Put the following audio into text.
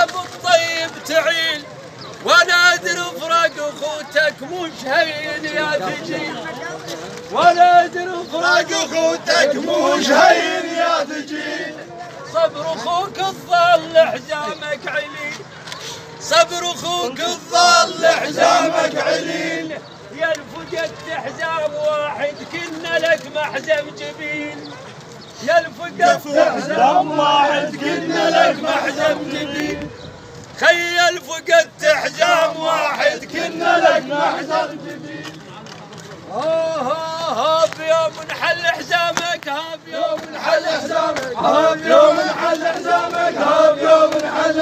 ابو الطيب تعيل ونادر فراق اخوتك مش هين يا ثجيل ونادر فراق اخوتك مش هين يا ثجيل صبر اخوك الضال حزامك عليل صبر اخوك الضال حزامك عليل يا الفقدت حزام واحد كنا لك محزم جبين يا الفقدت حزام واحد كنا لك محزم جبين خيل فقدت حزام واحد كنا لك محزم جبين ها بيوم نحل حزامك ها بيوم نحل حزامك ها بيوم نحل حزامك ها بيوم نحل